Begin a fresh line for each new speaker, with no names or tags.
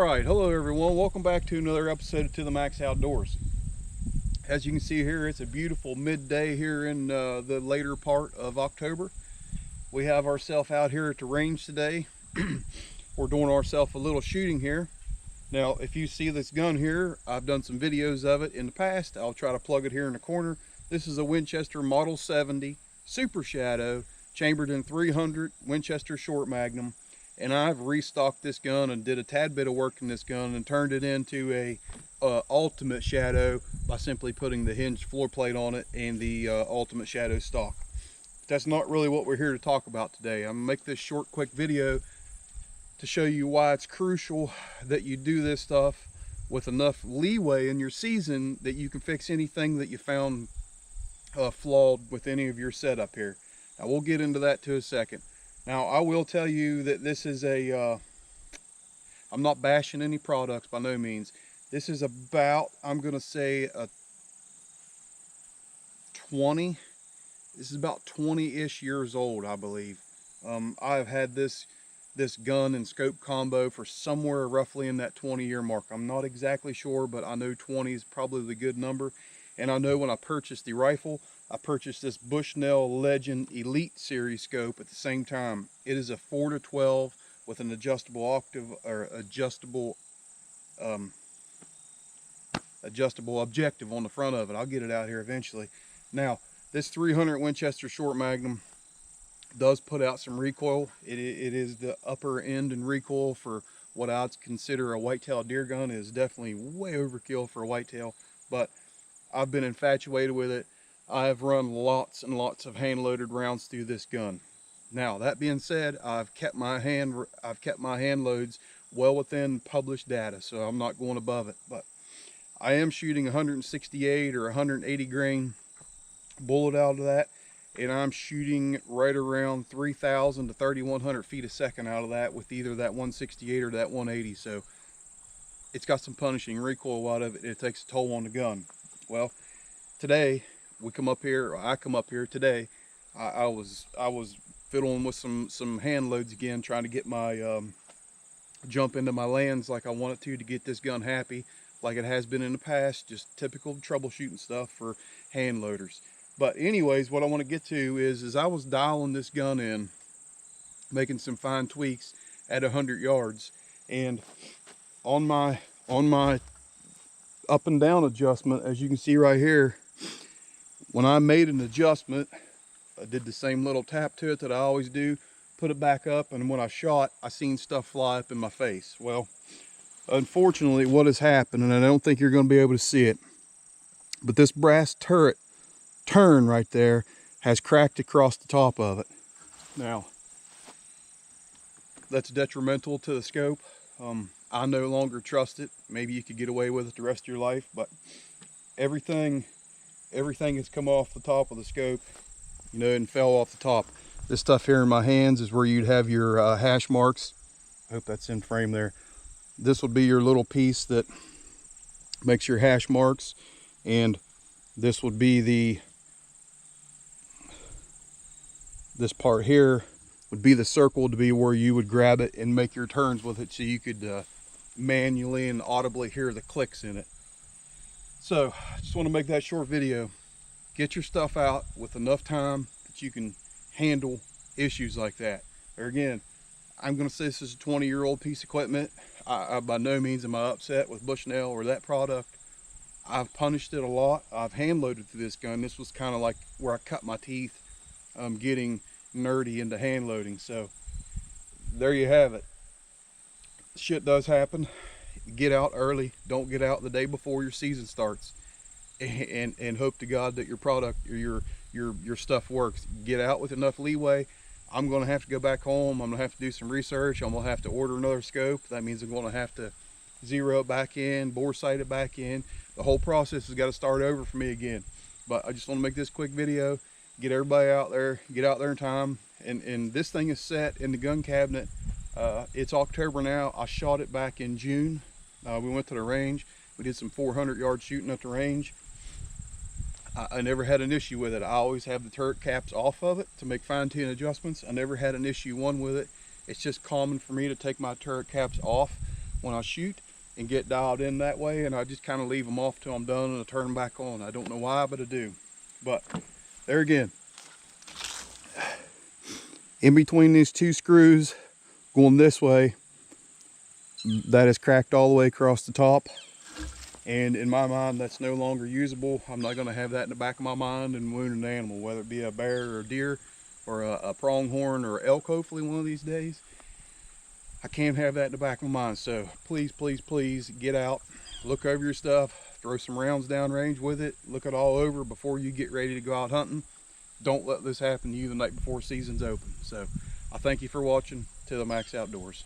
Alright, hello everyone, welcome back to another episode of To The Max Outdoors. As you can see here, it's a beautiful midday here in the later part of October. We have ourselves out here at the range today. We're doing ourselves a little shooting here. Now, if you see this gun here, I've done some videos of it in the past. I'll try to plug it here in the corner. This is a Winchester Model 70 Super Shadow, chambered in .300 Winchester Short Magnum. And I've restocked this gun and did a tad bit of work in this gun and turned it into a Ultimate Shadow by simply putting the hinged floor plate on it and the Ultimate Shadow stock. But that's not really what we're here to talk about today. I'm gonna make this short, quick video to show you why it's crucial that you do this stuff with enough leeway in your season that you can fix anything that you found flawed with any of your setup here. Now we'll get into that to a second. Now, I will tell you that this is I'm not bashing any products by no means. This is about, I'm going to say this is about 20-ish years old, I believe. I've had this gun and scope combo for somewhere roughly in that 20-year mark. I'm not exactly sure, but I know 20 is probably the good number. And I know when I purchased the rifle, I purchased this Bushnell Legend Elite Series scope at the same time. It is a 4-12 with an adjustable octave or adjustable objective on the front of it. I'll get it out here eventually. Now, this .300 Winchester Short Magnum does put out some recoil. It is the upper end in recoil for what I'd consider a whitetail deer gun. It is definitely way overkill for a whitetail, but I've been infatuated with it. I have run lots and lots of hand-loaded rounds through this gun. Now, that being said, I've kept my hand loads well within published data, so I'm not going above it. But I am shooting 168 or 180 grain bullet out of that, and I'm shooting right around 3,000 to 3,100 feet a second out of that with either that 168 or that 180. So it's got some punishing recoil out of it, and it takes a toll on the gun. Well, today I come up here today. I was fiddling with some hand loads again, trying to get my jump into my lands like I want it to get this gun happy, like it has been in the past. Just typical troubleshooting stuff for hand loaders. But anyways, what I want to get to is I was dialing this gun in, making some fine tweaks at 100 yards, and on my up and down adjustment, as you can see right here, when I made an adjustment, I did the same little tap to it that I always do, put it back up, and when I shot, I seen stuff fly up in my face. Well, unfortunately, what has happened, and I don't think you're going to be able to see it, but this brass turret turn right there has cracked across the top of it. Now, that's detrimental to the scope. I no longer trust it. Maybe you could get away with it the rest of your life, but everything has come off the top of the scope, you know, and fell off the top. This stuff here in my hands is where you'd have your hash marks. I hope that's in frame there. This would be your little piece that makes your hash marks, and this would be this part here would be the circle to be where you would grab it and make your turns with it, so you could manually and audibly hear the clicks in it. So I just want to make that short video. Get your stuff out with enough time that you can handle issues like that. Or again, I'm going to say this is a 20-year-old piece of equipment. I by no means am I upset with Bushnell or that product. I've punished it a lot. I've hand loaded through this gun. This was kind of like where I cut my teeth getting nerdy into hand loading. So there you have it. Shit does happen. Get out early. Don't get out the day before your season starts, and hope to God that your product or your stuff works. Get out with enough leeway. I'm going to have to go back home. I'm going to have to do some research. I'm going to have to order another scope. That means I'm going to have to zero it back in, bore sight it back in. The whole process has got to start over for me again. But I just want to make this quick video, get everybody out there, get out there in time. And this thing is set in the gun cabinet. It's October now. I shot it back in June. We went to the range. We did some 400-yard shooting at the range. I never had an issue with it. I always have the turret caps off of it to make fine-tune adjustments. I never had an issue with it. It's just common for me to take my turret caps off when I shoot and get dialed in that way, and I just kind of leave them off till I'm done and I turn them back on. I don't know why, but I do. But there again, in between these two screws going this way, that is cracked all the way across the top, and in my mind that's no longer usable. I'm not going to have that in the back of my mind and wound an animal, whether it be a bear or a deer or a pronghorn or elk, hopefully one of these days. I can't have that in the back of my mind. So please, please, please get out, look over your stuff, throw some rounds down range with it, look it all over before you get ready to go out hunting. Don't let this happen to you the night before season's open. So I thank you for watching To The Max Outdoors.